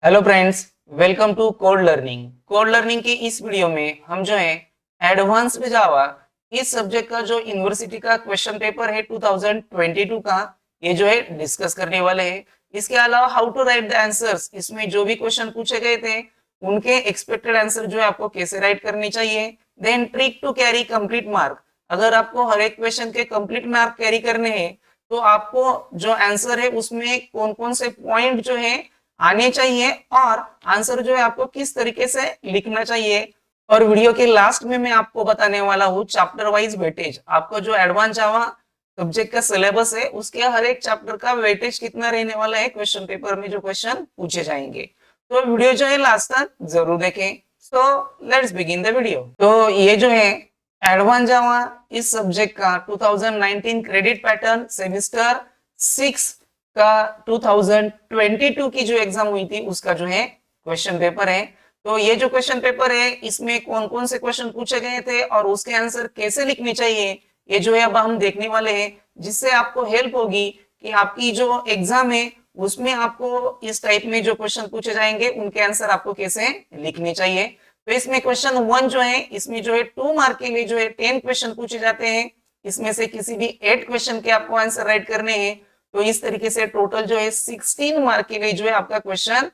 Hello friends, welcome to code learning. Code learning की इस video में हम जो है एडवांस्ड जावा इस सब्जेक्ट का जो यूनिवर्सिटी का क्वेश्चन पेपर है 2022 का ये जो है डिस्कस करने वाले हैं। इसके अलावा how to write the answers, इसमें जो भी क्वेश्चन पूछे गए थे उनके एक्सपेक्टेड आंसर जो है आपको कैसे राइट करने चाहिए। Then trick to carry complete mark, अगर आपको हर एक क्वेश्चन के कंप्लीट मार्क कैरी करने हैं तो आपको जो आंसर है उसमें कौन कौन से पॉइंट जो है आने चाहिए और आंसर जो है आपको किस तरीके से लिखना चाहिए। और वीडियो के लास्ट में मैं आपको बताने वाला हूँ चैप्टर वाइज वेटेज, आपको जो एडवांस जावा सब्जेक्ट का सिलेबस है उसके हर एक चैप्टर का वेटेज कितना रहने वाला है क्वेश्चन पेपर में जो क्वेश्चन पूछे जाएंगे। तो वीडियो जो है लास्ट तक जरूर देखें। So let's begin the video. तो ये जो है एडवांस जावा इस सब्जेक्ट का 2019 क्रेडिट पैटर्न सेमिस्टर 6 का 2022 की जो एग्जाम हुई थी उसका जो है क्वेश्चन पेपर है। तो ये जो क्वेश्चन पेपर है इसमें कौन कौन से क्वेश्चन पूछे गए थे और उसके आंसर कैसे लिखने चाहिए ये जो है अब हम देखने वाले हैं, जिससे आपको हेल्प होगी कि आपकी जो एग्जाम है उसमें आपको इस टाइप में जो क्वेश्चन पूछे जाएंगे उनके आंसर आपको कैसे लिखने चाहिए। तो इसमें क्वेश्चन 1 जो है इसमें जो है 2 मार्क के लिए जो है 10 क्वेश्चन पूछे जाते हैं, इसमें से किसी भी 8 क्वेश्चन के आपको आंसर राइट करने हैं। तो इस तरीके से टोटल जो है 16 मार्क के लिए जो है आपका क्वेश्चन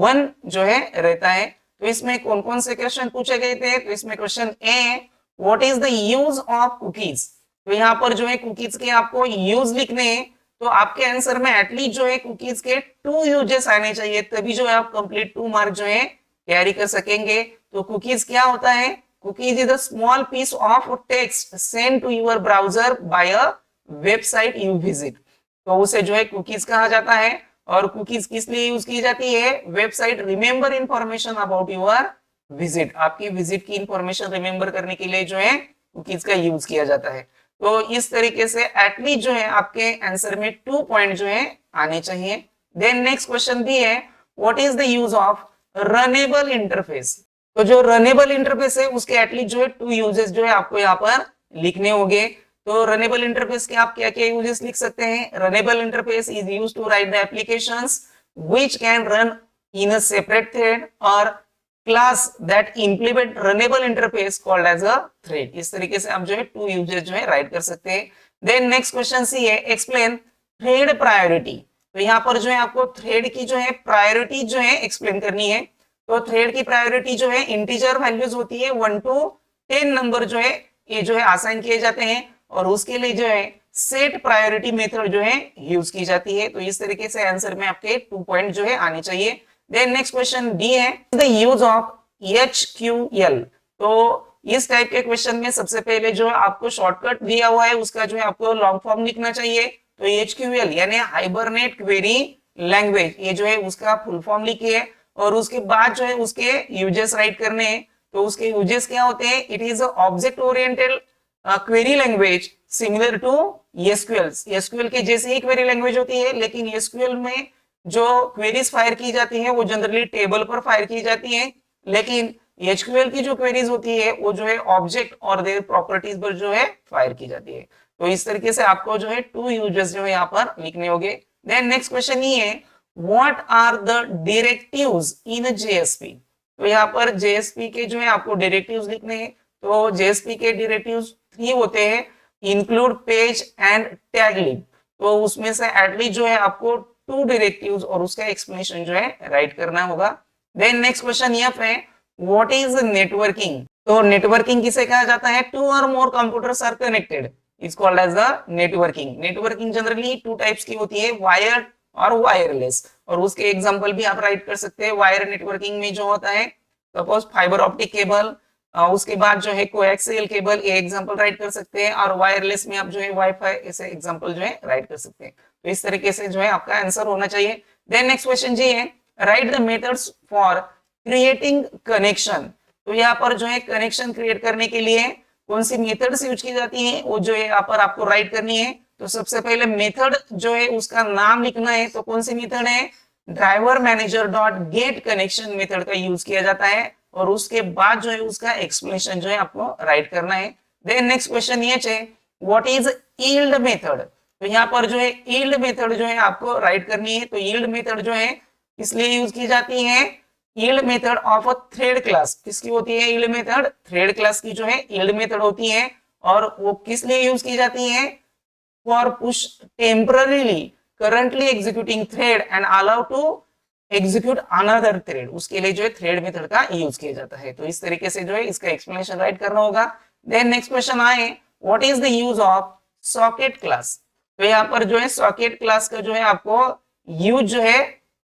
1 जो है रहता है। तो इसमें कौन कौन से क्वेश्चन पूछे गए थे, तो इसमें question A, what is the use of cookies. तो यहाँ पर जो है कुकीज के आपको यूज लिखने हैं, तो आपके आंसर में एटलीस्ट जो है कुकीज के 2 यूजेस आने चाहिए, तभी जो है आप कंप्लीट 2 मार्क जो है कैरी कर सकेंगे। तो कुकीज क्या होता है, cookies is a small piece of text send to your browser by a website you visit. तो उसे जो है कुकीज कहा जाता है। और कुकीज किस लिए यूज की जाती है, website remember information about your visit, आपकी विजिट की इंफॉर्मेशन रिमेंबर करने के लिए जो है कुकीज का यूज किया जाता है। तो इस तरीके से एटलीस्ट जो है आपके आंसर में 2 पॉइंट जो है आने चाहिए। देन नेक्स्ट क्वेश्चन भी है, what is the use of runnable interface. तो जो रनेबल इंटरफेस है उसके एटलीस्ट जो है 2 यूजेस जो है आपको यहाँ पर लिखने होंगे। तो रनेबल इंटरफेस के आप क्या क्या यूजेस लिख सकते हैं, runnable interface is used to write the applications which can run in a separate thread और class that implement runnable interface called as a thread. इस तरीके से आप जो है 2 यूजेस जो है राइट कर सकते हैं। देन नेक्स्ट क्वेश्चन सी है, एक्सप्लेन थ्रेड प्रायोरिटी। तो यहाँ पर जो है आपको थ्रेड की जो है प्रायोरिटी जो है एक्सप्लेन करनी है। तो थ्रेड की प्रायोरिटी जो है इंटीजर वैल्यूज होती है 1 to 10 नंबर जो है ये जो है असाइन किए जाते हैं और उसके लिए जो है सेट प्रायोरिटी मेथड जो है यूज की जाती है। तो इस तरीके से आंसर में आपके 2 पॉइंट जो है आने चाहिए। देन नेक्स्ट क्वेश्चन डी है, द यूज ऑफ एचक्यूएल। तो इस टाइप के क्वेश्चन में सबसे पहले जो आपको शॉर्टकट दिया हुआ है उसका जो है आपको लॉन्ग फॉर्म लिखना चाहिए। तो एचक्यूएल यानी हाइबरनेट क्वेरी लैंग्वेज, ये जो है उसका फुल फॉर्म लिखिए और उसके बाद जो है उसके यूजेस राइट करने हैं। तो उसके यूजेस क्या होते हैं, it is object oriented query language similar to SQL. SQL के जैसे ही क्वेरी लैंग्वेज होती है, लेकिन एसक्यूएल में जो क्वेरीज फायर की जाती है वो जनरली टेबल पर फायर की जाती है, लेकिन एचक्यूएल की जो क्वेरीज होती है वो जो है ऑब्जेक्ट और देयर प्रॉपर्टीज पर जो है फायर की जाती है। तो इस तरीके से आपको जो है 2 यूजेस जो है यहाँ पर लिखने होंगे। देन नेक्स्ट क्वेश्चन ये है, what are the directives in JSP. तो यहाँ पर जेएसपी के जो है आपको डायरेक्टिव्स लिखने हैं। तो जेएसपी के डायरेक्टिव्स 3 होते हैं, include page and tag link. तो उसमें से एटलीस्ट जो है आपको 2 डायरेक्टिव्स और उसका एक्सप्लेनेशन जो है राइट करना होगा। देन नेक्स्ट क्वेश्चन एफ है, व्हाट इज नेटवर्किंग। तो नेटवर्किंग किसे कहा जाता है, 2 और more computers are connected is called as the networking. Networking generally 2 types की होती है, वायर्ड और वायरलेस। और उसके एग्जांपल भी आप राइट कर सकते हैं। वायर नेटवर्किंग में जो होता है सपोज फाइबर ऑप्टिक केबल, उसके बाद जो है कोएक्सियल केबल, ये एग्जांपल राइट कर सकते हैं। और वायरलेस में आप जो है वाईफाई, ऐसे एग्जांपल जो है राइट कर सकते हैं। तो इस तरीके से जो है आपका आंसर होना चाहिए। देन नेक्स्ट क्वेश्चन जी है, right the methods for creating connection. तो यहाँ पर जो है कनेक्शन क्रिएट करने के लिए कौन सी मेथड्स यूज की जाती है वो जो है यहाँ पर आपको राइट करनी है। तो सबसे पहले मेथड जो है उसका नाम लिखना है। तो कौन सी मेथड है, driver manager dot get connection method का यूज किया जाता है। और उसके बाद जो है उसका एक्सप्लेनेशन जो है आपको राइट करना है। देन नेक्स्ट क्वेश्चन ये है, व्हाट इज यील्ड मेथड। तो यहाँ पर जो है यील्ड मेथड जो है आपको राइट करनी है। तो यील्ड मेथड जो है किस लिए यूज की जाती है? Yield method of a thread class. किसकी होती है यील्ड मेथड? थ्रेड क्लास की जो है यील्ड मेथड होती है। और वो किस लिए यूज की जाती है? For push temporarily currently executing thread and allow to execute another thread. उसके लिए जो है थ्रेड मेथड का यूज किया जाता है। तो इस तरीके से जो है इसका एक्सप्लेनेशन राइट करना होगा। देन नेक्स्ट क्वेश्चन आए, what is the use of socket class? तो यहाँ पर जो है सॉकेट क्लास का जो है आपको यूज जो है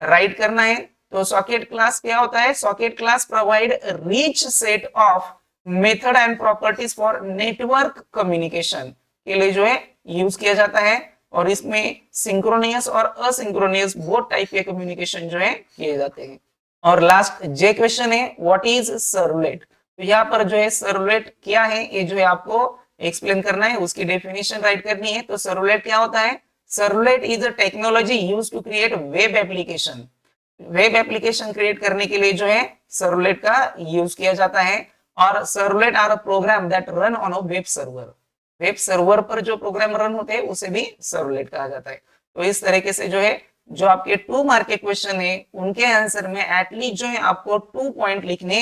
राइट करना है। तो सॉकेट क्लास क्या होता है? Socket class provide rich set of method and properties for network communication के लिए जो है यूज किया जाता है। और इसमें सिंक्रोनियस और असिंक्रोनियस बोथ टाइप के कम्युनिकेशन जो है किए जाते हैं। और लास्ट जे क्वेश्चन है, व्हाट इज सर्वलेट? तो यहाँ पर जो है सर्वलेट क्या है ये जो है आपको एक्सप्लेन करना है, उसकी डेफिनेशन राइट करनी है। तो सर्वलेट क्या होता है? Servlet is a technology used to create web application. Web application create करने के लिए जो है सर्वलेट का यूज किया जाता है। और servlet are a program that run on a web server. Web server पर जो प्रोग्राम रन होते हैं उसे भी सर्वलेट कहा जाता है। तो इस तरीके से जो है जो आपके 2 मार्क के क्वेश्चन है उनके आंसर में एटलीस्ट जो है आपको 2 पॉइंट लिखने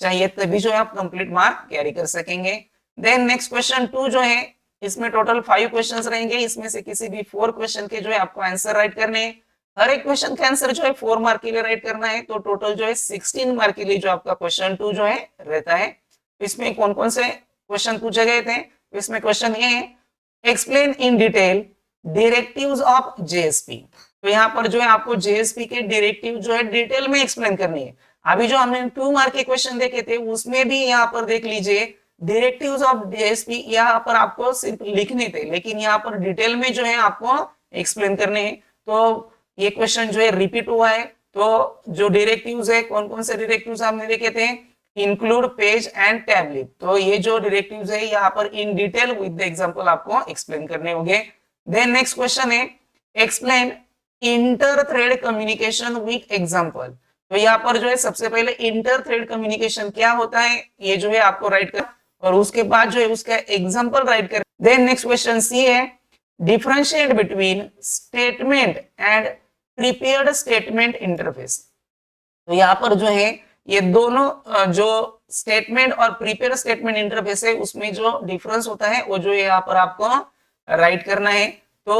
चाहिए, तभी जो है आप कंप्लीट मार्क कैरी कर सकेंगे। देन नेक्स्ट क्वेश्चन 2 जो है इसमें टोटल 5 क्वेश्चंस रहेंगे। इसमें से किसी भी 4 क्वेश्चन के जो है आपको आंसर राइट करने हैं। हर एक क्वेश्चन का आंसर जो है 4 मार्क के लिए राइट करना है। तो टोटल जो है 16 मार्क के लिए जो आपका क्वेश्चन 2 जो है रहता है। इसमें कौन कौन से क्वेश्चन पूछे गए थे? इसमें क्वेश्चन ये है, explain in detail directives of JSP. तो यहाँ पर जो है आपको जेएसपी के डायरेक्टिव जो है डिटेल में एक्सप्लेन करनी है। अभी जो हमने 2 मार्क के क्वेश्चन देखे थे उसमें भी यहाँ पर देख लीजिए डायरेक्टिव्स ऑफ जेएसपी यहाँ पर आपको सिर्फ लिखने थे, लेकिन यहाँ पर डिटेल में जो है आपको एक्सप्लेन करने हैं। तो ये क्वेश्चन जो है रिपीट हुआ है। तो जो डायरेक्टिव्स है, कौन कौन से डायरेक्टिव्स हमने देखे थे? Include page and tablet. तो ये जो डायरेक्टिव्स है यहाँ पर in detail with the example आपको एक्सप्लेन करने होंगे। देन नेक्स्ट क्वेश्चन है, explain inter thread communication with example. तो यहाँ पर जो है सबसे पहले इंटर थ्रेड कम्युनिकेशन क्या होता है ये जो है आपको राइट कर, और उसके बाद जो है उसका एग्जांपल राइट कर। देन नेक्स्ट क्वेश्चन सी है, differentiate between statement and prepared statement interface. तो यहाँ पर जो है ये दोनों जो स्टेटमेंट और प्रीपेयर स्टेटमेंट इंटरफेस है उसमें जो डिफरेंस होता है वो जो यहाँ पर आपको राइट करना है। तो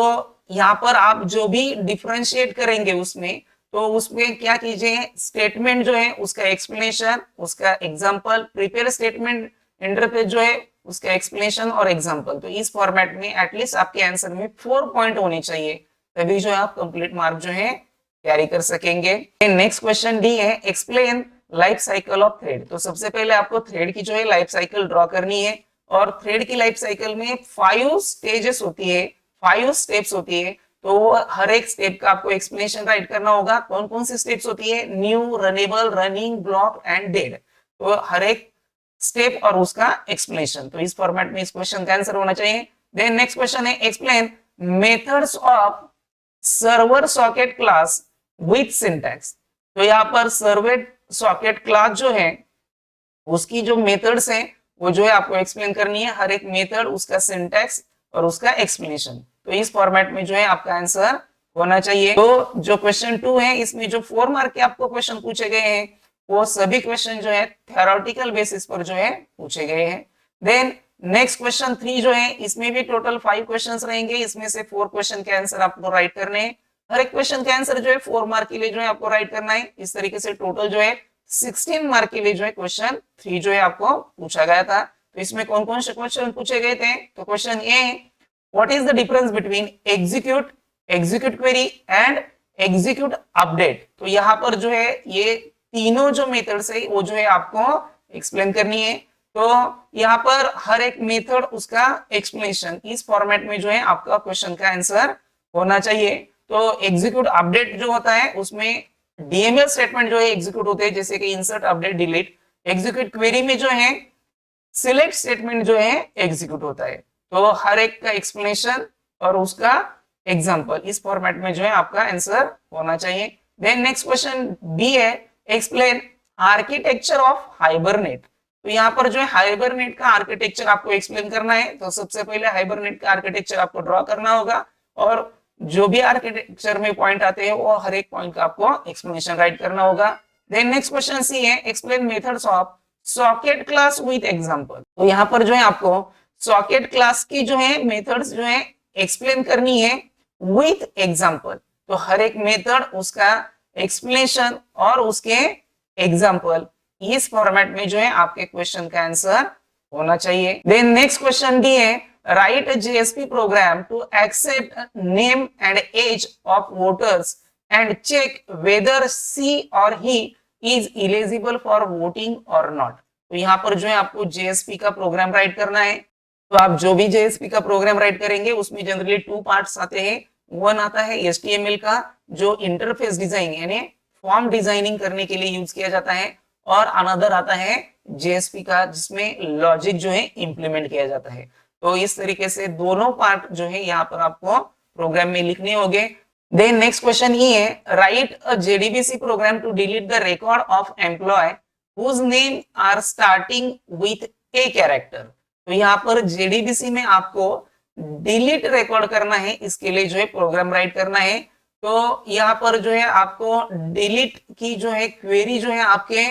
यहाँ पर आप जो भी डिफरेंशिएट करेंगे उसमें, तो उसमें क्या कीजिए, स्टेटमेंट जो है उसका एक्सप्लेनेशन, उसका एग्जांपल, प्रीपेयर स्टेटमेंट इंटरफेस जो है उसका एक्सप्लेनेशन और एग्जांपल। तो इस फॉर्मेट में एटलीस्ट आपके आंसर में 4 पॉइंट होने चाहिए, तभी जो है आप कंप्लीट मार्क जो है कैरी कर सकेंगे। नेक्स्ट क्वेश्चन डी है, explain life cycle of thread. तो सबसे पहले आपको थ्रेड की जो है लाइफ साइकिल ड्रॉ करनी है। और थ्रेड की लाइफ साइकिल में 5 स्टेजेस होती है, 5 स्टेप्स होती है। तो हर एक स्टेप का आपको एक्सप्लेनेशन राइट करना होगा। कौन कौन सी स्टेप्स होती है? New, runnable, running, block and dead. तो हर एक स्टेप और उसका एक्सप्लेनेशन। तो इस फॉर्मेट में इस क्वेश्चन का आंसर होना चाहिए। देन नेक्स्ट क्वेश्चन है, explain methods of server socket class with syntax. तो यहाँ पर सर्वर सॉकेट क्लास जो है उसकी जो मेथड्स हैं वो जो है आपको एक्सप्लेन करनी है, हर एक मेथड, उसका सिंटैक्स और उसका एक्सप्लेनेशन। तो इस फॉर्मेट में जो है आपका आंसर होना चाहिए। तो जो क्वेश्चन 2 है इसमें जो 4 मार्क के आपको क्वेश्चन पूछे गए हैं वो सभी क्वेश्चन जो है थ्योरेटिकल बेसिस पर जो है पूछे गए हैं। देन नेक्स्ट क्वेश्चन 3 जो है इसमें भी टोटल 5 क्वेश्चंस रहेंगे। इसमें से 4 क्वेश्चन के आंसर आपको राइट करने हैं। हर एक क्वेश्चन के आंसर जो है 4 मार्क के लिए जो है आपको राइट करना है। इस तरीके से टोटल जो है 16 मार्क के लिए जो है क्वेश्चन 3 जो है आपको पूछा गया था। तो इसमें कौन कौन से क्वेश्चन पूछे गए थे? तो question A, what is the difference between execute, execute query and execute update. तो यहाँ पर जो है ये तीनों जो मेथड्स है वो जो है आपको एक्सप्लेन करनी है। तो यहाँ पर हर एक मेथड उसका एक्सप्लेनेशन, इस फॉर्मेट में जो है आपका क्वेश्चन का आंसर होना चाहिए। तो एग्जीक्यूट अपडेट जो होता है उसमें डीएमएल स्टेटमेंट जो है एग्जीक्यूट होते हैं, जैसे कि insert, update, delete. Execute query में जो है सिलेक्ट स्टेटमेंट जो है एग्जीक्यूट होता है। तो हर एक का एक्सप्लेनेशन और उसका एग्जांपल, इस फॉर्मेट में जो है आपका आंसर होना चाहिए। देन नेक्स्ट क्वेश्चन बी है, एक्सप्लेन आर्किटेक्चर ऑफ हाइबरनेट। तो यहाँ पर जो है हाइबरनेट का आर्किटेक्चर आपको एक्सप्लेन करना है। तो सबसे पहले हाइबरनेट का आर्किटेक्चर आपको ड्रॉ करना होगा और जो भी आर्किटेक्चर में पॉइंट आते हैं वो हर एक पॉइंट का आपको एक्सप्लेनेशन राइट करना होगा। देन नेक्स्ट क्वेश्चन सी है, explain methods of socket class with example. तो यहाँ पर जो है आपको सॉकेट क्लास की जो है मेथड्स जो है एक्सप्लेन करनी है विथ एग्जांपल। तो हर एक मेथड उसका एक्सप्लेनेशन और उसके एग्जांपल इस फॉर्मेट में जो है आपके क्वेश्चन का आंसर होना चाहिए। देन नेक्स्ट क्वेश्चन दी है, right a JSP program to accept name and age of voters and check whether she or he is eligible for voting or not। तो यहाँ पर जो है आपको JSP का प्रोग्राम राइट करना है। तो आप जो भी JSP का प्रोग्राम राइट करेंगे उसमें जनरली 2 पार्ट्स आते हैं। वन आता है HTML का जो इंटरफेस डिजाइन यानी फॉर्म डिजाइनिंग करने के लिए यूज किया जाता है, और अनदर आता है JSP का जिसमें लॉजिक जो है इंप्लीमेंट किया जाता है। तो इस तरीके से दोनों पार्ट जो है यहाँ पर आपको प्रोग्राम में लिखने होंगे। देन नेक्स्ट क्वेश्चन ये है, write a JDBC program to delete the record of employee whose name are starting with A character. तो यहाँ पर JDBC में आपको डिलीट रिकॉर्ड करना है, इसके लिए जो है प्रोग्राम राइट करना है। तो यहाँ पर जो है आपको डिलीट की जो है क्वेरी जो है आपके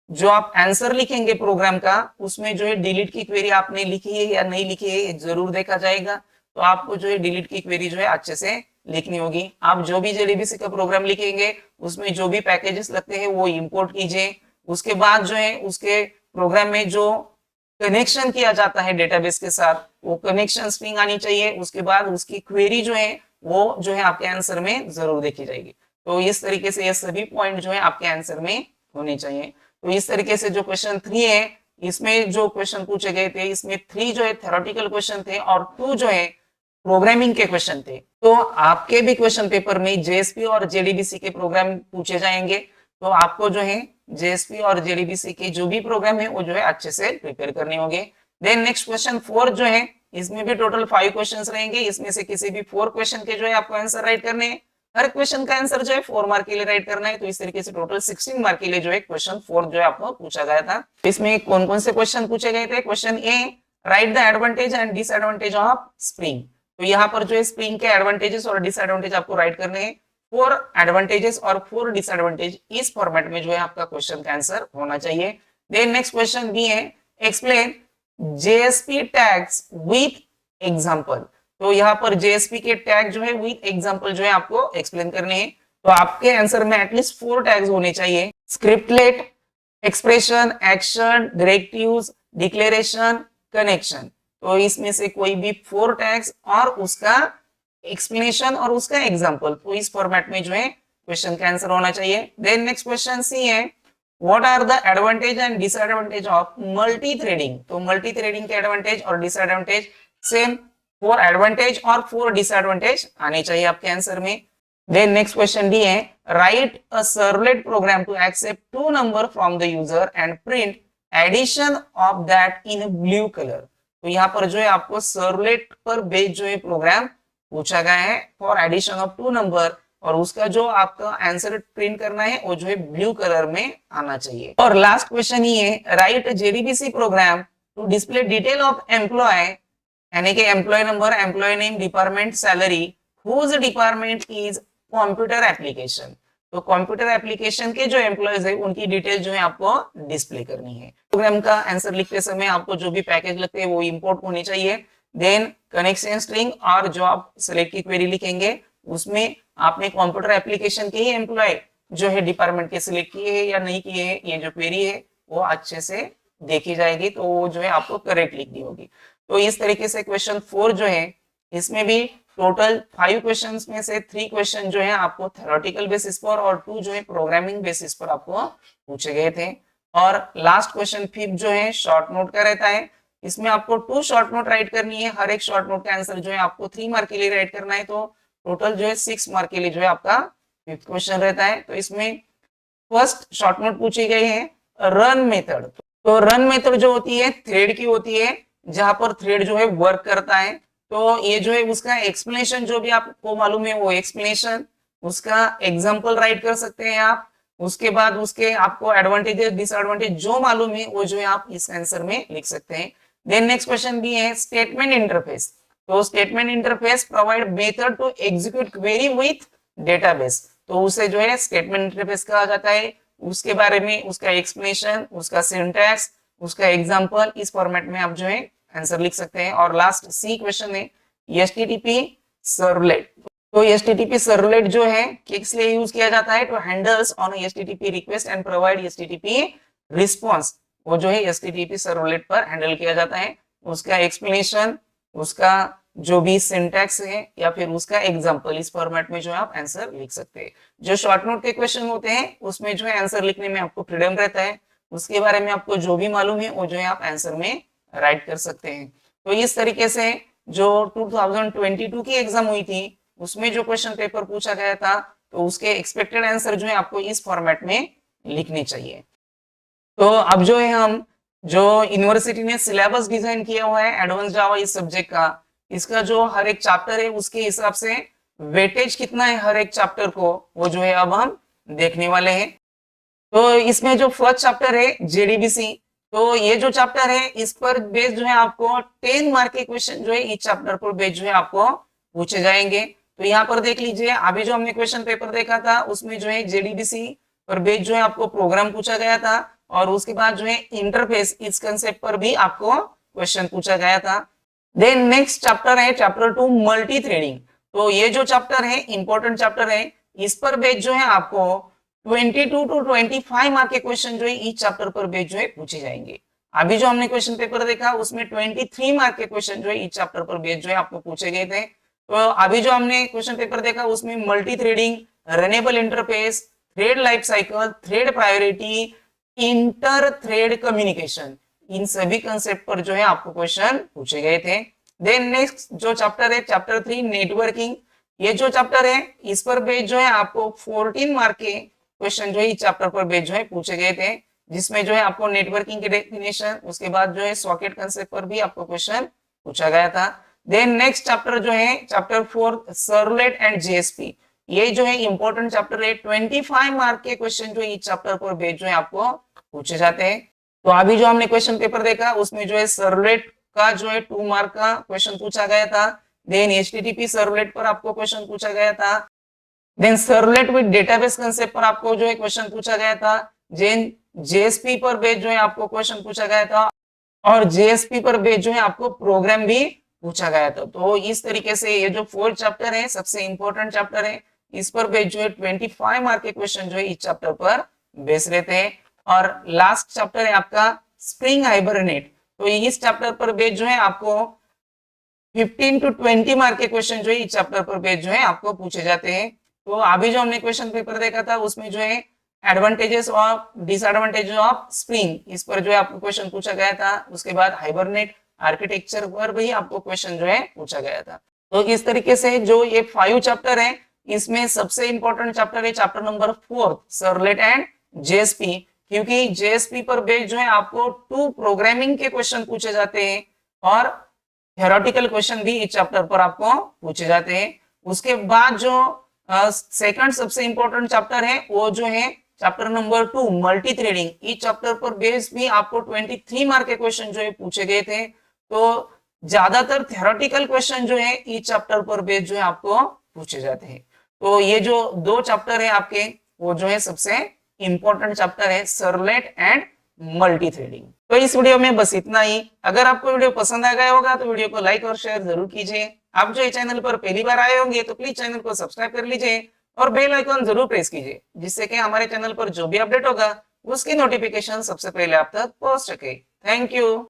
जो आप आंसर लिखेंगे प्रोग्राम का उसमें जो है डिलीट की क्वेरी आपने लिखी है या नहीं लिखी है जरूर देखा जाएगा। तो आपको जो है डिलीट की क्वेरी जो है अच्छे से लिखनी होगी। आप जो भी JDBC का प्रोग्राम लिखेंगे उसमें जो भी पैकेजेस लगते हैं वो इंपोर्ट कीजिए। उसके बाद जो है उसके प्रोग्राम में जो कनेक्शन किया जाता है डेटाबेस के साथ वो कनेक्शन स्ट्रिंग आनी चाहिए। उसके बाद उसकी क्वेरी जो है वो जो है आपके आंसर में जरूर देखी जाएगी। तो इस तरीके से ये सभी पॉइंट जो है आपके आंसर में होने चाहिए। तो इस तरीके से जो क्वेश्चन 3 है इसमें जो क्वेश्चन पूछे गए थे इसमें 3 जो है थ्योरेटिकल क्वेश्चन थे और 2 जो है प्रोग्रामिंग के क्वेश्चन थे। तो आपके भी क्वेश्चन पेपर में JSP और JDBC के प्रोग्राम पूछे जाएंगे। तो आपको जो है JSP और JDBC के जो भी प्रोग्राम है वो जो है अच्छे से प्रिपेयर करने होंगे। देन नेक्स्ट क्वेश्चन 4 जो है इसमें भी टोटल 5 क्वेश्चंस रहेंगे। इसमें से किसी भी 4 क्वेश्चन के जो है आपको आंसर राइट करने हैं। हर क्वेश्चन का आंसर जो है 4 मार्क के लिए राइट करना है। तो इस तरीके से टोटल 16 मार्क के लिए जो है क्वेश्चन 4 जो है आपको पूछा गया था। इसमें कौन कौन से क्वेश्चन पूछे गए थे? Question A, right the advantage and disadvantage of spring. तो यहाँ पर जो है स्प्रिंग के एडवांटेजेस और डिसएडवांटेज आपको राइट करने हैं। 4 एडवांटेजेस और 4 डिसएडवांटेज इस फॉर्मेट में जो है आपका क्वेश्चन का आंसर होना चाहिए। देन नेक्स्ट क्वेश्चन बी है, explain JSP tags with example. तो यहाँ पर JSP के टैग जो है विथ एग्जांपल जो है आपको एक्सप्लेन करने हैं। तो आपके आंसर में एटलीस्ट 4 टैग्स होने चाहिए, scriptlet, expression, action, directives, declaration, connection. तो इसमें से कोई भी 4 टैग्स और उसका एक्सप्लेनेशन और उसका एग्जांपल, तो इस फॉर्मेट में जो है क्वेश्चन का आंसर होना चाहिए। देन नेक्स्ट क्वेश्चन सी है, what are the advantage and disadvantage of multi threading. तो मल्टी थ्रेडिंग के एडवांटेज और डिसएडवांटेज सेम 4 एडवांटेज और 4 डिसएडवांटेज आने चाहिए आपके आंसर में। देन नेक्स्ट क्वेश्चन डी है, write a servlet program to accept 2 number from the user and print addition of that in blue colour. तो यहाँ पर जो है आपको सर्वलेट पर बेस्ड जो है प्रोग्राम पूछा गया है फॉर एडिशन ऑफ 2 नंबर, और उसका जो आपका आंसर प्रिंट करना है वो जो है ब्लू कलर में आना चाहिए। और लास्ट क्वेश्चन ये है, write JDBC program to display detail of employee यानी कि employee number, employee name, department, salary, whose department is computer application. तो कंप्यूटर एप्लीकेशन के जो एम्प्लॉयज है उनकी डिटेल जो है आपको डिस्प्ले करनी है। प्रोग्राम का आंसर लिखते समय आपको जो भी पैकेज लगते हैं वो इंपोर्ट होने चाहिए। देन कनेक्शन स्ट्रिंग और जो आप सिलेक्ट की क्वेरी लिखेंगे उसमें आपने कंप्यूटर एप्लीकेशन के ही एम्प्लॉय जो है डिपार्टमेंट के सिलेक्ट किए हैं या नहीं किए हैं, ये जो क्वेरी है वो अच्छे से देखी जाएगी। तो वो जो है आपको करेक्ट लिखनी होगी। तो इस तरीके से क्वेश्चन 4 जो है इसमें भी टोटल 5 क्वेश्चंस में से 3 क्वेश्चन जो है आपको थ्योरेटिकल बेसिस पर और 2 जो है प्रोग्रामिंग बेसिस पर आपको पूछे गए थे। और लास्ट क्वेश्चन 5 जो है शॉर्ट नोट का रहता है। इसमें आपको 2 शॉर्ट नोट राइट करनी है। हर एक शॉर्ट नोट का आंसर जो है आपको 3 मार्क के लिए राइट करना है। तो टोटल जो है 6 मार्क के लिए जो है आपका 5th क्वेश्चन रहता है। तो इसमें फर्स्ट शॉर्ट नोट पूछी गई है रन मेथड। तो रन मेथड जो होती है थ्रेड की होती है, जहां पर थ्रेड जो है वर्क करता है। तो ये जो है उसका एक्सप्लेनेशन जो भी आपको मालूम है वो एक्सप्लेनेशन, उसका एग्जांपल राइट कर सकते हैं आप। उसके बाद उसके आपको एडवांटेजेस डिसएडवांटेज जो मालूम है वो जो है आप इस आंसर में लिख सकते हैं। देन नेक्स्ट क्वेश्चन भी है स्टेटमेंट इंटरफेस। तो statement interface provide method to execute query with database, तो उसे जो है स्टेटमेंट इंटरफेस कहा जाता है। उसके बारे में उसका एक्सप्लेनेशन, उसका सिंटैक्स, उसका एग्जांपल, इस फॉर्मेट में आप जो है आंसर लिख सकते हैं। और लास्ट सी क्वेश्चन है एचटीटीपी सर्वलेट। तो एचटीटीपी सर्वलेट जो है किस लिए यूज किया जाता है, तो handles on HTTP request and provide HTTP response, वो जो है एचटीटीपी सर्वलेट पर हैंडल किया जाता है। उसका एक्सप्लेनेशन, उसका जो भी सिंटैक्स है या फिर उसका एग्जांपल, इस फॉर्मेट में जो है आप आंसर लिख सकते हैं। जो शॉर्ट नोट के क्वेश्चन होते हैं उसमें जो है आंसर लिखने में आपको फ्रीडम रहता है, उसके बारे में आपको जो भी मालूम है वो जो है आप आंसर में राइट कर सकते हैं। तो इस तरीके से जो 2022 की एग्जाम हुई थी उसमें जो क्वेश्चन पेपर पूछा गया था, तो उसके एक्सपेक्टेड आंसर जो है आपको इस फॉर्मेट में लिखने चाहिए। तो अब जो है हम जो यूनिवर्सिटी ने सिलेबस डिजाइन किया हुआ है एडवांस जावा इस सब्जेक्ट का, इसका जो हर एक चैप्टर है उसके हिसाब से वेटेज कितना है हर एक चैप्टर को, वो जो है अब हम देखने वाले हैं। तो इसमें जो फर्स्ट चैप्टर है जेडीबीसी, तो ये जो चैप्टर है इस पर बेस्ड जो है आपको 10 मार्क के क्वेश्चन जो है इस चैप्टर पर बेस्ड जो है आपको पूछे जाएंगे। तो यहाँ पर देख लीजिए, अभी जो हमने क्वेश्चन पेपर देखा था उसमें जो है जेडीबीसी पर बेस्ड जो है आपको प्रोग्राम पूछा गया था, और उसके बाद जो है इंटरफेस, इस कंसेप्ट पर भी आपको क्वेश्चन पूछा गया था। देन नेक्स्ट चैप्टर है चैप्टर 2 मल्टी थ्रेडिंग। तो ये जो चैप्टर है इंपॉर्टेंट चैप्टर है, इस पर बेस्ड जो है आपको 22 टू 25 मार्क के क्वेश्चन जो है इस चैप्टर पर बेस्ड जो है पूछे जाएंगे। अभी जो हमने क्वेश्चन पेपर देखा उसमें 23 मार्क के क्वेश्चन जो है इस चैप्टर पर बेस्ड जो है आपको पूछे गए थे। तो अभी जो हमने क्वेश्चन पेपर देखा उसमें multi threading, runnable interface, thread life cycle, thread priority, inter thread communication, इन सभी कंसेप्ट पर जो है आपको क्वेश्चन पूछे गए थे। देन नेक्स्ट जो चैप्टर है चैप्टर 3 नेटवर्किंग, ये जो चैप्टर है इस पर बेस्ड जो है आपको 14 मार्क के क्वेश्चन जो है इस चैप्टर पर बेस्ड जो है पूछे गए थे, जिसमें जो है आपको नेटवर्किंग की डेफिनेशन, उसके बाद जो है सॉकेट कंसेप्ट पर भी आपको क्वेश्चन पूछा गया था। देन नेक्स्ट चैप्टर जो है चैप्टर 4 सर्वलेट एंड जेएसपी, ये जो है इंपॉर्टेंट चैप्टर है, 25 मार्क के क्वेश्चन जो इस चैप्टर पर बेस्ड जो है आपको पूछे जाते हैं। तो अभी जो हमने क्वेश्चन पेपर देखा उसमें जो है सर्वलेट का जो है 2 मार्क का क्वेश्चन पूछा गया था। देन एचटीटीपी सर्वलेट पर आपको क्वेश्चन पूछा गया था। Then servlet with database concept पर आपको जो है क्वेश्चन पूछा गया था। देन जेएसपी पर बेस्ड जो है आपको क्वेश्चन पूछा गया था, और जेएसपी पर बेस्ड जो है आपको प्रोग्राम भी पूछा गया था। तो इस तरीके से ये जो 4 चैप्टर है सबसे इंपॉर्टेंट चैप्टर है, इस पर बेस्ड जो है 25 मार्क के क्वेश्चन जो है इस चैप्टर पर बेस रहते हैं। और लास्ट चैप्टर है आपका स्प्रिंग हाइबरनेट, तो इस चैप्टर पर बेस्ड जो है आपको 15 टू 20 मार्क के क्वेश्चन जो है इस चैप्टर पर बेस्ड जो है आपको पूछे जाते हैं। तो अभी जो हमने क्वेश्चन पेपर देखा था उसमें जो है एडवांटेजेस और डिसएडवांटेजेस ऑफ स्प्रिंग, इस पर जो है आपको क्वेश्चन पूछा गया था। उसके बाद हाइबरनेट आर्किटेक्चर पर भी आपको क्वेश्चन जो है पूछा गया था। तो इस तरीके से जो ये 5 चैप्टर है इसमें सबसे इंपॉर्टेंट चैप्टर है chapter number 4 servlet and JSP, क्योंकि जेएसपी पर बेस्ड जो है आपको 2 प्रोग्रामिंग के क्वेश्चन पूछे जाते हैं और थ्योरेटिकल क्वेश्चन भी इस चैप्टर पर आपको पूछे जाते हैं। उसके बाद जो सेकंड सबसे इंपॉर्टेंट चैप्टर है वो जो है चैप्टर नंबर 2 मल्टी थ्रेडिंग, इस चैप्टर पर बेस्ड भी आपको 23 मार्क के क्वेश्चन जो है पूछे गए थे। तो ज्यादातर थ्योरेटिकल क्वेश्चन जो है इस चैप्टर पर बेस्ड जो है आपको पूछे जाते हैं। तो ये जो 2 चैप्टर है आपके वो जो है सबसे इंपॉर्टेंट चैप्टर है सर्वलेट एंड मल्टी थ्रेडिंग। तो इस वीडियो में बस इतना ही। अगर आपको वीडियो पसंद आ गया होगा तो वीडियो को लाइक और शेयर जरूर कीजिए। आप जो चैनल पर पहली बार आए होंगे तो प्लीज चैनल को सब्सक्राइब कर लीजिए और बेल आइकॉन जरूर प्रेस कीजिए, जिससे कि हमारे चैनल पर जो भी अपडेट होगा उसकी नोटिफिकेशन सबसे पहले आप तक पहुंच सके। Thank you.